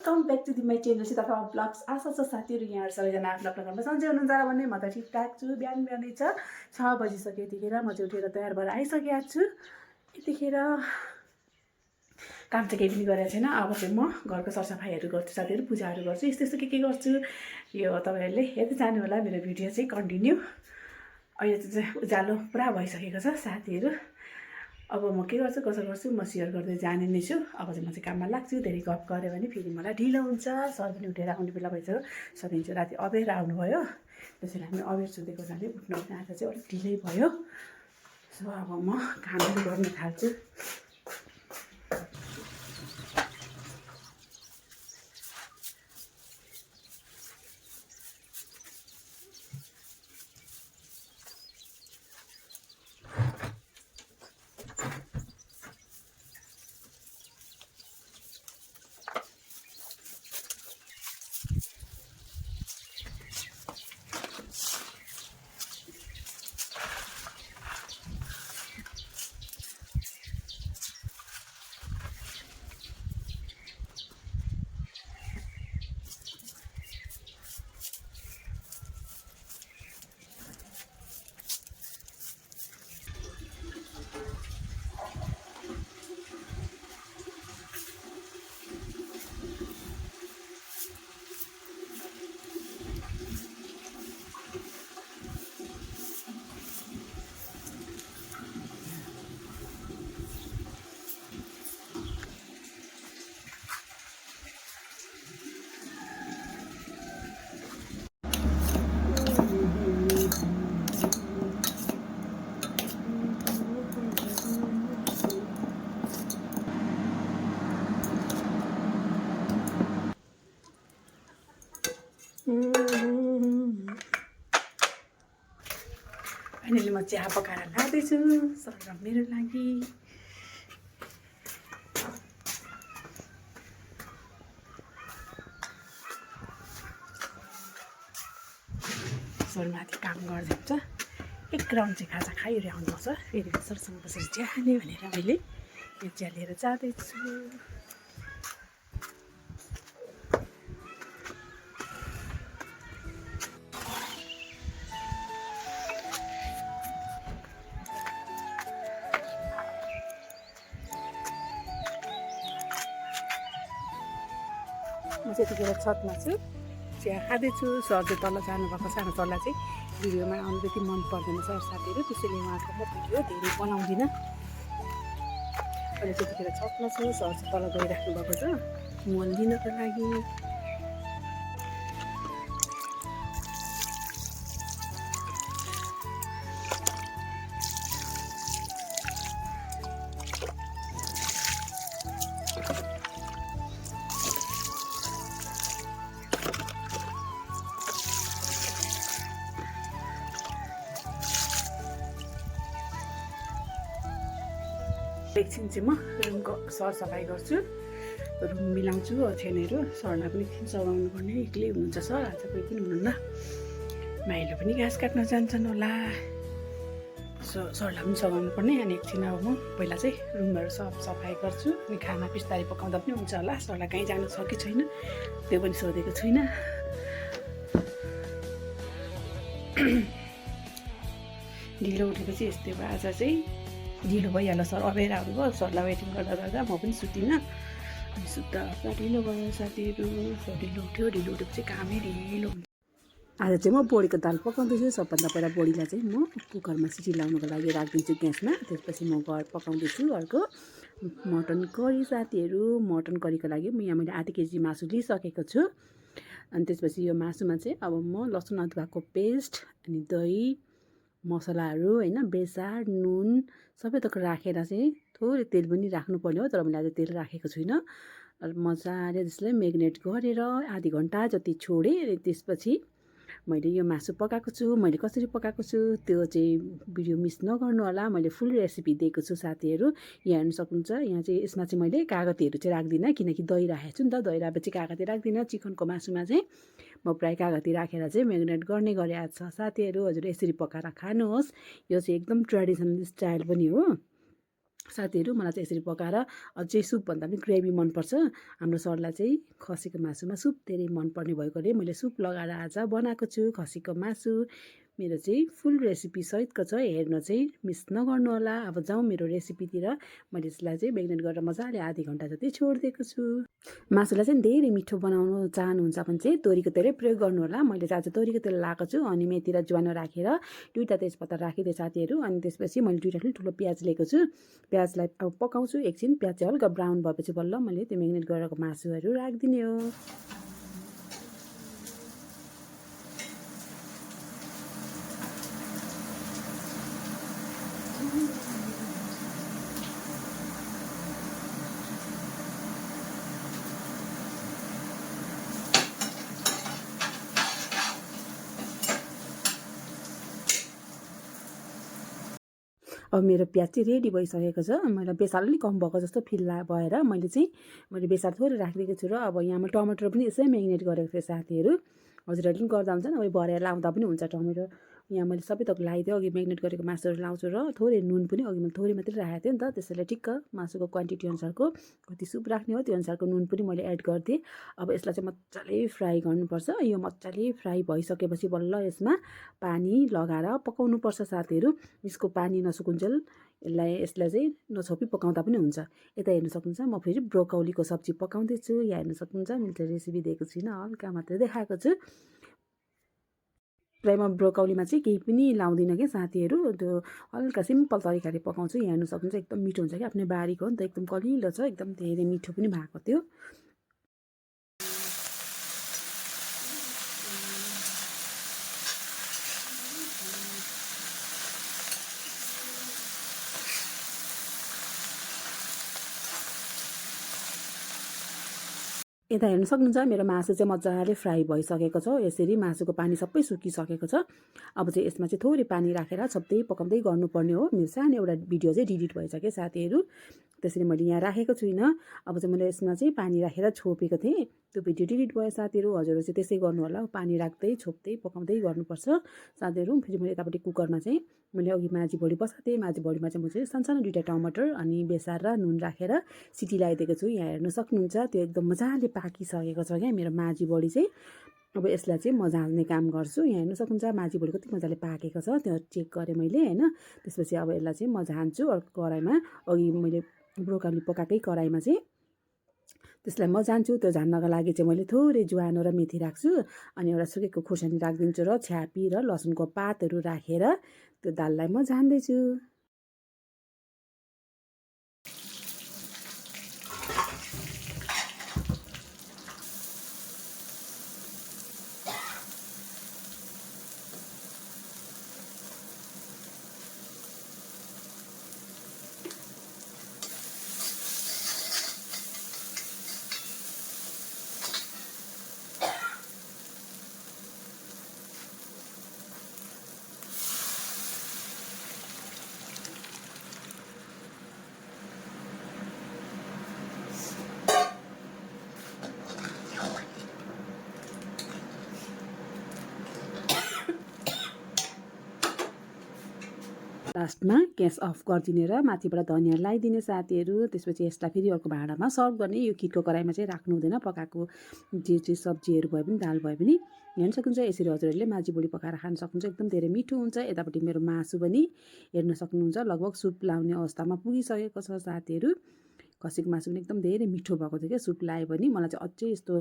Welcome back to my channel Sita blogs. आशा छ साथीहरू यहाँ सबैजना आफ्नो आफ्नो घरमा सन्चै हुनुहुन्छ र भन्ने म त ठिकठाक छु। बिहानै छ 6 बजिसक्यो। यतिखेर म चाहिँ उठेर तयार भएर आइसकेको छु। यतिखेर काम चाहिँ केही पनि गरेको छैन। अब चाहिँ म घरको सरसफाइहरू गर्छु, साथीहरू पूजाहरू गर्छु, यस्तो के गर्छु यो तपाईँहरूले हेर्दै जानु होला। मेरो भिडियो चाहिँ कन्टिन्यू। अहिले चाहिँ उज्यालो पुरा भइसकेको छ साथीहरू। अब म के गर्छु कसो गर्छु म सेयर गर्दै जाने नै छु। अब चाहिँ म चाहिँ काममा लाग्छु। धेरै गफ गऱ्यो भने फेरि मलाई ढिलो हुन्छ। सर पनि उठेर आउने बेला भइसक्यो। सधैँ चाहिँ राति अबेर आउनुभयो, त्यसैले हामी अबेर सुतेको हुनाले उठ्नु आज चाहिँ अलिक ढिलै भयो। सो अब म कामहरू गर्न थाल्छु। फाइनली म चिया पकाएर लाँदैछु सर र मेरो लागि। सर माथि काम गर्दै हुन्छ। एक राउन्ड चाहिँ खाजा खाइरहे आउनुपर्छ। फेरि सरसँग बसेर चिया खाने भनेर मैले यो चिया लिएर जाँदैछु। म चाहिँ यतिखेर छतमा छु, चिया खाँदैछु। सर चाहिँ तल जानुभएको छ। हाम्रो सरलाई चाहिँ भिडियोमा आउनु त्यति मन पर्दैन सर साथीहरू, त्यसैले उहाँको म भिडियो धेरै बनाउँदिनँ। अहिले चाहिँ यतिखेर छतमा छु। सर चाहिँ तल गइराख्नु भएको छ मल लिनको लागि। एकछिन चाहिँ म रुमको सरसफाइ गर्छु, रुम मिलाउँछु। ओछ्यानहरू सरलाई पनि सघाउनु पर्ने, एक्लै हुनुहुन्छ सर, आज कोही पनि हुनुहुन्न। माइलो पनि घाँस काट्न जान्छन् होला, सरलाई पनि सघाउनु पर्ने। अनि एकछिन अब म पहिला चाहिँ रुमहरू सफाइ गर्छु। अनि खाना बिस्तारै पकाउँदा पनि हुन्छ होला। सरलाई कहीँ जानु छ कि छैन त्यो पनि सोधेको छुइनँ। ढिलो उठेपछि यस्तै भयो। आज चाहिँ ढिलो भइहाल्यो। सर अबेर आउनुभयो। सरलाई वेटिङ गर्दा गर्दा म पनि सुतिनँ। अनि सुत्दा ढिलो भयो साथीहरू। सर ढिलो उठेपछि कामै ढिलो हुन्छ। आज चाहिँ म बोडीको दाल पकाउँदैछु। सबभन्दा पहिला बोडीलाई चाहिँ म कुकरमा सिटी लाउनुको लागि राखिदिन्छु ग्यासमा। त्यसपछि म पकाउँदैछु अर्को मटन करी साथीहरू। मटन करीको लागि यहाँ मैले आधा केजी मासु लिइसकेको छु। अनि त्यसपछि यो मासुमा चाहिँ अब म लसुन अदुवाको पेस्ट, अनि दही, मसलाहरू होइन, बेसार, नुन सबै थोक राखेर चाहिँ थोरै तेल पनि राख्नु पर्ने हो, तर मैले आज तेल राखेको छुइनँ। मजाले त्यसलाई मेरिनेट गरेर आधी घन्टा जति छोडेँ। अनि त्यसपछि मैले यो मासु पकाएको छु। मैले कसरी पकाएको छु त्यो चाहिँ भिडियो मिस नगर्नु होला। मैले फुल रेसिपी दिएको छु साथीहरू, यहाँ हेर्नु सक्नुहुन्छ। यहाँ चाहिँ यसमा चाहिँ मैले कागतीहरू चाहिँ राख्दिनँ, किनकि दही राखेको छु नि त। दही राखेपछि कागती राख्दिनँ। चिकनको मासुमा चाहिँ म प्रायः कागती राखेर चाहिँ मेरिनेट गर्ने गरेको छ साथीहरू। हजुर यसरी पकाएर खानुहोस्। यो चाहिँ एकदम ट्रेडिसनल स्टाइल पनि हो। साथीहरू मलाई चाहिँ यसरी पकाएर अझै सुपभन्दा पनि ग्रेभी मनपर्छ। हाम्रो सरलाई चाहिँ खसीको मासुमा सुप धेरै मनपर्ने भएकोले मैले सुप लगाएर आज बनाएको छु खसीको मासु। मेरो चाहिँ फुल रेसिपी सहितको छ, हेर्न चाहिँ मिस नगर्नु होला। अब जाउँ मेरो रेसिपीतिर। मैले यसलाई चाहिँ मेरिनेट गरेर मजाले आधी घन्टा जति छोडिदिएको छु। मासुलाई चाहिँ धेरै मिठो बनाउनु चाहनुहुन्छ भने चाहिँ तोरीको तेलै प्रयोग गर्नु होला। मैले चाहिँ आज तोरीको तेल लगाएको छु अनि मेथी र ज्वानो राखेर 2टा तेजपत्ता राखिदिएँ साथीहरू। अनि त्यसपछि मैले 2टा ठुलो प्याज लिएको छु। प्याजलाई अब पकाउँछु एकछिन। प्याज चाहिँ हल्का ब्राउन भएपछि बल्ल मैले त्यो मेरिनेट गरेको मासुहरू राखिदिने हो। अब मेरो प्याज चाहिँ रेडी भइसकेको छ। मैले बेसार अलिक कम भएको जस्तो फिल भएर मैले बेसार थोरै राखिदिएको छु। र अब यहाँ मैले टमाटर पनि यसै मेरिनेट गरेको थिएँ साथीहरू। हजुरहरूले पनि गर्दा हुन्छ नि, अब भरेर लाउँदा पनि हुन्छ टमाटर। यहाँ मैले सबै थोक लगाइदिएँ, अघि मेरिनेट गरेको मासुहरू लाउँछु। र थोरै नुन पनि अघि मैले थोरै मात्रै राखेको थिएँ नि त, त्यसैले ठिक्क मासुको क्वान्टिटी अनुसारको कति सुप राख्ने हो त्यो अनुसारको नुन पनि मैले एड गरिदिएँ। अब यसलाई चाहिँ मजाले फ्राई गर्नुपर्छ। यो मजाले फ्राई भइसकेपछि बल्ल यसमा पानी लगाएर पकाउनुपर्छ साथीहरू। यसको पानी नसुकुन्जेल यसलाई चाहिँ नछोपी पकाउँदा पनि हुन्छ। यता हेर्नु सक्नुहुन्छ म फेरि ब्रोकौलीको सब्जी पकाउँदैछु। यहाँ हेर्नु सक्नुहुन्छ मैले रेसिपी दिएको छुइनँ, हल्का मात्रै देखाएको छु। प्रायः म ब्रोकौलीमा चाहिँ केही पनि लाउँदिनँ क्या साथीहरू, त्यो हल्का सिम्पल तरिकाले पकाउँछु। यहाँ हेर्नु सक्नुहुन्छ एकदम मिठो हुन्छ क्या, आफ्नै बारीको हो नि त, एकदम कलिलो छ, एकदम धेरै मिठो पनि भएको थियो। यता हेर्नु सक्नुहुन्छ मेरो मासु चाहिँ मजाले फ्राई भइसकेको छ। यसरी मासुको पानी सबै सुकिसकेको छ। अब चाहिँ यसमा चाहिँ थोरै पानी राखेर छोप्दै पकाउँदै गर्नुपर्ने हो। मेरो सानो एउटा भिडियो चाहिँ डिलिट भएछ क्या साथीहरू, त्यसरी मैले यहाँ राखेको छुइनँ। अब चाहिँ मैले यसमा चाहिँ पानी राखेर छोपेको थिएँ, त्यो भिडियो डिलिट भयो साथीहरू। हजुरहरू चाहिँ त्यसै गर्नु होला, पानी राख्दै छोप्दै पकाउँदै गर्नुपर्छ साथीहरू। फेरि मैले यतापट्टि कुकरमा चाहिँ मैले अघि माझी बडी बसाएको थिएँ। माझी बडीमा चाहिँ म चाहिँ सानो 2टा टमाटर अनि बेसार र नुन राखेर सिटी लगाइदिएको छु। यहाँ हेर्नु सक्नुहुन्छ त्यो एकदम मजाले पाकिसकेको छ क्या मेरो माझी बडी चाहिँ। अब यसलाई चाहिँ म झाल्ने काम गर्छु। यहाँ हेर्नु सक्नुहुन्छ माझी बडी कति मजाले पाकेको छ, त्यो चेक गरेँ मैले होइन। त्यसपछि अब यसलाई चाहिँ म झान्छु अर्को कराईमा, अघि मैले ब्रोकौली पकाएकै कराईमा चाहिँ त्यसलाई म जान्छु। त्यो झान्नको लागि चाहिँ मैले थोरै ज्वानो र मेथी राख्छु अनि एउटा सुकेको खुर्सानी राखिदिन्छु र छ्यापी र लसुनको पातहरू राखेर त्यो दाललाई म झान्दैछु। लास्टमा ग्यास अफ गरिदिने र माथिबाट धनियाँ लगाइदिने साथीहरू। त्यसपछि यसलाई फेरि अर्को भाँडामा सर्भ गर्ने। यो किटको कराईमा चाहिँ राख्नु हुँदैन, पकाएको जे सब्जीहरू भए पनि दाल भए पनि। हेर्नु सक्नुहुन्छ यसरी हजुरहरूले माझी बडी पकाएर खान सक्नुहुन्छ, एकदम धेरै मिठो हुन्छ। यतापट्टि मेरो मासु पनि हेर्न सक्नुहुन्छ लगभग सुप लाउने अवस्थामा पुगिसकेको छ साथीहरू। खसीको मासु पनि एकदम धेरै मिठो भएको थियो क्या सुप लायो भने। मलाई चाहिँ अझै यस्तो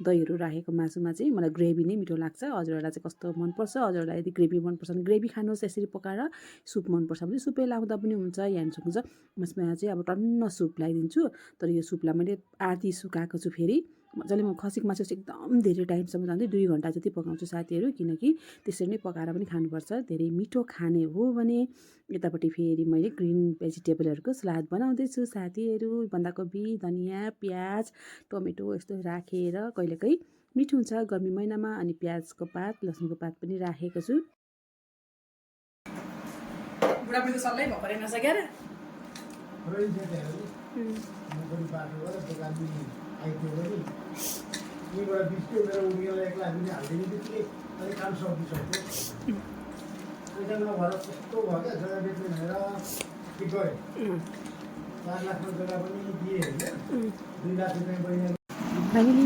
दहीहरू राखेको मासुमा चाहिँ मलाई ग्रेभी नै मिठो लाग्छ। हजुरहरूलाई चाहिँ कस्तो मनपर्छ? हजुरहरूलाई यदि ग्रेभी मनपर्छ भने ग्रेभी खानुहोस् यसरी पकाएर, सुप मनपर्छ भने सुपै लाउँदा पनि हुन्छ। यहाँ हेर्नु सक्नुहुन्छ यसमा चाहिँ अब टन्न सुप लगाइदिन्छु। तर यो सुपलाई मैले आधी सुकाएको छु। फेरि मजाले म खसीको मासु चाहिँ एकदम धेरै टाइमसम्म जाँदै 2 घन्टा जति पकाउँछु साथीहरू, किनकि त्यसरी नै पकाएर पनि खानुपर्छ, धेरै मिठो खाने हो भने। यतापट्टि फेरि मैले ग्रिन भेजिटेबलहरूको सलाद बनाउँदैछु साथीहरू। बन्दाकोपी, धनियाँ, प्याज, टमेटो यस्तो राखेर कहिलेकाहीँ मिठो हुन्छ गर्मी महिनामा। अनि प्याजको पात, लसुनको पात पनि राखेको छु। बुढाबुढीको सल्लाह भएको रहेनछ क्या फाइनली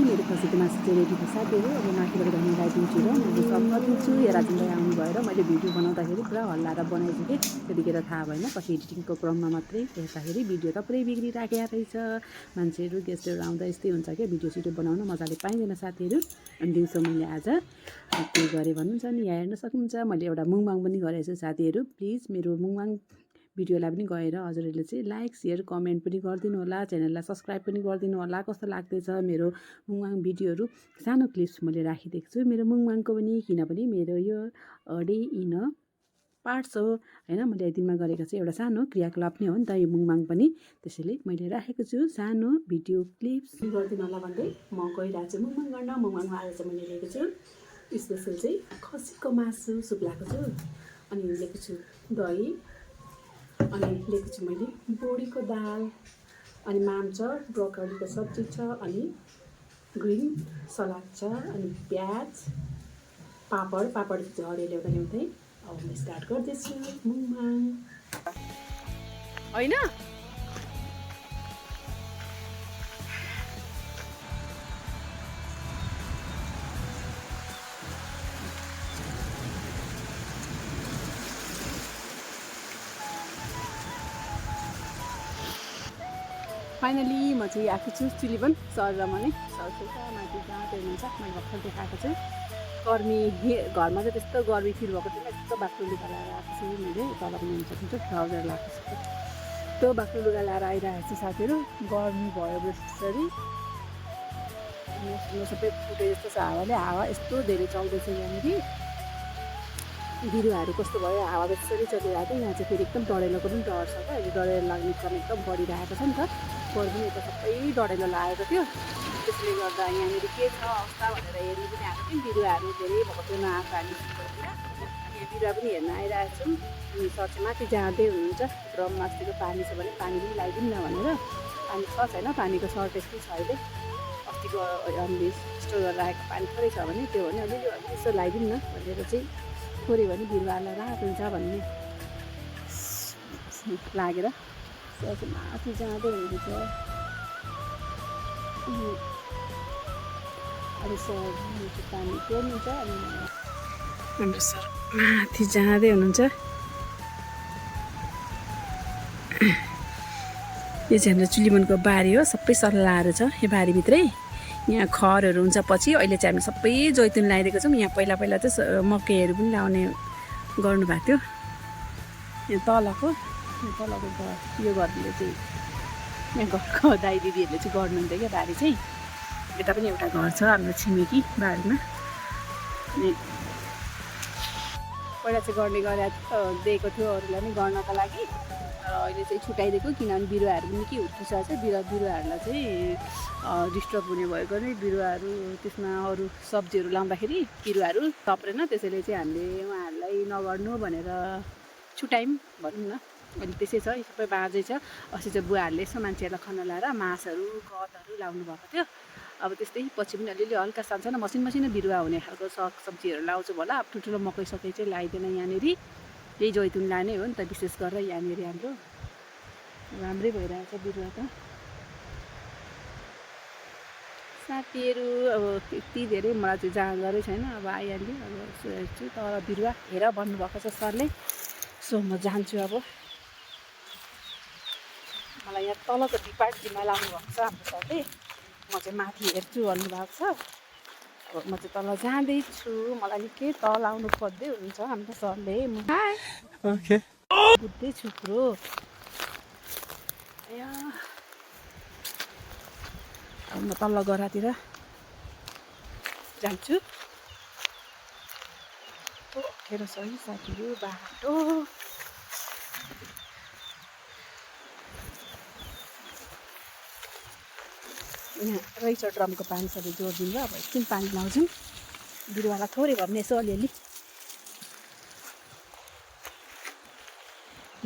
मेरो खसीको मासु चाहिँ रेडी भयो साथीहरू। अब माथिबाट धनियाँ लगाइदिन्छु र मैले सर्भ गरिदिन्छु। यो राजेन दाइ आउनु भएर मैले भिडियो बनाउँदाखेरि पुरा हल्लाएर बनाएछु कि त्यतिखेर थाहा भएन, पछि एडिटिङको क्रममा मात्रै हेर्दाखेरि भिडियो त पुरै बिग्रिराखेको रहेछ। मान्छेहरू गेस्टहरू आउँदा यस्तै हुन्छ क्या, भिडियो सिडियो बनाउन मजाले पाइँदैन साथीहरू। अनि दिउँसो मैले आज के गरेँ भन्नुहुन्छ नि, यहाँ हेर्न सक्नुहुन्छ मैले एउटा मुङमाङ पनि गरेको छु साथीहरू। प्लिज मेरो मुङमाङ भिडियोलाई पनि गएर हजुरहरूले चाहिँ लाइक सेयर कमेन्ट पनि गरिदिनु होला, च्यानललाई सब्सक्राइब पनि गरिदिनु होला। कस्तो लाग्दैछ मेरो मुङमाङ भिडियोहरू, सानो क्लिप्स मैले राखिदिएको छु मेरो मुङमाङको पनि, किनभने मेरो यो डे इन अ पार्ट्स हो होइन। मैले दिनमा गरेको चाहिँ एउटा सानो क्रियाकलाप नै हो नि त यो मुङमाङ पनि, त्यसैले मैले राखेको छु सानो भिडियो क्लिप्स गरिदिनु होला भन्दै म गइरहेको छु मुङमाङ गर्न। मुङमाङमा आज चाहिँ मैले लिएको छु स्पेसल चाहिँ खसीको मासु सुप ल्याएको छु, अनि लिएको छु दही, अनि लिएको छु मैले बोडीको दाल, अनि माम छ, ब्रोकलीको सब्जी छ, अनि ग्रिन सलाद छ, अनि प्याज, पापड चाहिँ हरियो ल्याउँदा ल्याउँदै। अब म स्टार्ट गर्दैछु मुङमाङ होइन। फाइनली म चाहिँ आएको छु styleम सहरमा नै सर्छु त माथि जहाँ हेर्नुहुन्छ मैले भर्खर देखाएको छु। गर्मी घरमा चाहिँ त्यस्तो गर्मी फिल भएको थिएन, यस्तो बाक्लो लुगा लगाएर आएको छु मैले, तल पनि हेर्न सक्नुहुन्छ ट्राउजर लगाएको छु, यस्तो बाक्लो लुगा लगाएर आइरहेको छु साथीहरू। गर्मी भयो बेसरी, सबै फुटे जस्तो छ हावाले, हावा यस्तो धेरै चल्दैछ यहाँनिर। बिरुवाहरू कस्तो भयो, हावा बेसरी चलिरहेको थियो। यहाँ चाहिँ फेरि एकदम डढेलोको पनि डर छ क्या, अहिले डढेलो लाग्ने क्रम एकदम बढिरहेको छ नि त। बरु पनि यता सबै डढेलो लागेको थियो, त्यसले गर्दा यहाँनिर के छ अवस्था भनेर हेर्नु पनि आएको थियौँ। बिरुवाहरू धेरै भएको थियो नआएको हामी सुपरतिर, यहाँ बिरुवा पनि हेर्न आइरहेको छौँ। अनि सर चाहिँ माथि जाँदै हुनुहुन्छ, ड्रममा अस्तिको पानी छ भने पानी पनि लगाइदिउँ न भनेर। पानी छ छैन, पानीको सर्टेज पनि छ अहिले। अस्तिको हामीले स्टोर गरेर राखेको पानी थोरै छ भने त्यो भने अलिअलि यसो लगाइदिउँ न भनेर चाहिँ थोरै भने बिरुवालाई राहत हुन्छ भन्ने लागेर माथि जाँदै हुनुहुन्छ। अब सर पानी पेर्नुहुन्छ, अनि हाम्रो सर माथि जाँदै हुनुहुन्छ। यो चाहिँ हाम्रो styleमको बारी हो, सबै सल्लाहहरू छ यो बारीभित्रै। यहाँ खरहरू हुन्छ पछि, अहिले चाहिँ हामी सबै जैतुन लगाइदिएको छौँ। यहाँ पहिला चाहिँ मकैहरू पनि लाउने गर्नुभएको थियो। यहाँ तलको घर, यो घरले चाहिँ यहाँ घरको दाइ दिदीहरूले चाहिँ गर्नुहुन्थ्यो क्या बारी चाहिँ। यता पनि एउटा घर छ हाम्रो छिमेकी बारीमा, अनि पहिला चाहिँ गर्ने दिएको थियो अरूलाई पनि गर्नको लागि, तर अहिले चाहिँ छुट्याइदिएको, किनभने बिरुवाहरू पनि के हुर्किन्छ चाहिँ बिरुवाहरूलाई चाहिँ डिस्टर्ब हुने भएको नै, बिरुवाहरू त्यसमा अरू सब्जीहरू लाउँदाखेरि बिरुवाहरू थप्रेन, त्यसैले चाहिँ हामीले उहाँहरूलाई नगर्नु भनेर छुट्यायौँ भनौँ न। अहिले त्यसै छ, सबै बाँझै छ। अस्ति चाहिँ बुवाहरूले यसो मान्छेहरूलाई खना लाएर मासहरू गदहरू लाउनु भएको थियो। अब त्यस्तै पछि पनि अलिअलि हल्का सानो मसिनो बिरुवा हुने खालको सागसब्जीहरू लाउँछु होला। अब ठुल्ठुलो मकै सकै चाहिँ लगाइदिएन यहाँनिर, यही जैतुन लाने हो नि त विशेष गरेर यहाँनिर हाम्रो। राम्रै भइरहेछ बिरुवा त साथीहरू। अब यति धेरै मलाई चाहिँ जहाँ गरै छैन, अब आइहाल्यो। अब यसो हेर्छु तर बिरुवा हेर भन्नुभएको छ सरले, सो म जान्छु। अब मलाई यहाँ तलको डिपार्टमेन्टमा लानुभएको छ हाम्रो सरले, म चाहिँ माथि हेर्छु भन्नुभएको छ। अब म चाहिँ तल जाँदैछु, मलाई निकै तल आउनु खोज्दै हुनुहुन्छ हाम्रो सरले। ओके बुझ्दै छु कुरो। अब म तल्लो गरातिर जान्छु। अप्ठ्यारो छ है साथीहरू बाटो। यहाँ रहेछ ड्रमको पानी सबै जोडिदिनु भयो। अब एकछिन पानी लाउँछौँ, बिरुवालाई थोरै भए पनि यसो अलिअलि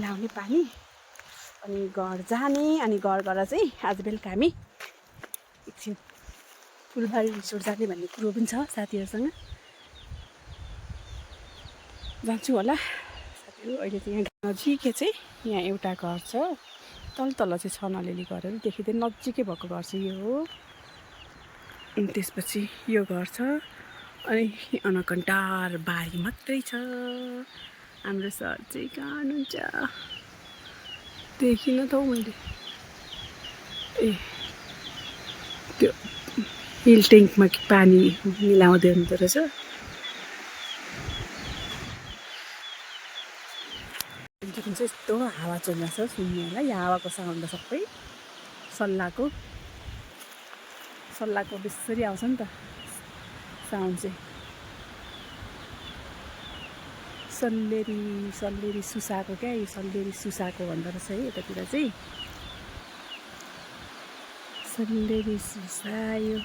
लाउने पानी, अनि घर जाने। अनि घर गएर चाहिँ आज बेलुका हामी एकछिन फुलबारी रिसोर्ट जाने भन्ने कुरो पनि छ साथीहरूसँग, जान्छु होला साथीहरू। अहिले चाहिँ यहाँ नजिकै चाहिँ यहाँ एउटा घर छ, तल तल चाहिँ छन् अलिअलि घरहरू देखिँदै नजिकै भएको घर चाहिँ यो हो। अनि त्यसपछि यो घर छ अनि अनकन्टार बारी मात्रै छ। हाम्रो सर चाहिँ कहाँ हुनुहुन्छ देखिन त हौ मैले। ए त्यो हिल ट्याङ्कमा पानी मिलाउँदै हुँदो रहेछ। जुन चाहिँ यस्तो हावा चलिरहेको छ सुन्ने होला। यो हावाको साउन्ड सबै सल्लाहको बेसरी आउँछ नि त साउन्ड चाहिँ। सल्लेरी सुसाको क्या, यो सल्लेरी सुसाको भन्दो रहेछ है यतातिर चाहिँ। सल्लेरी सुसा यो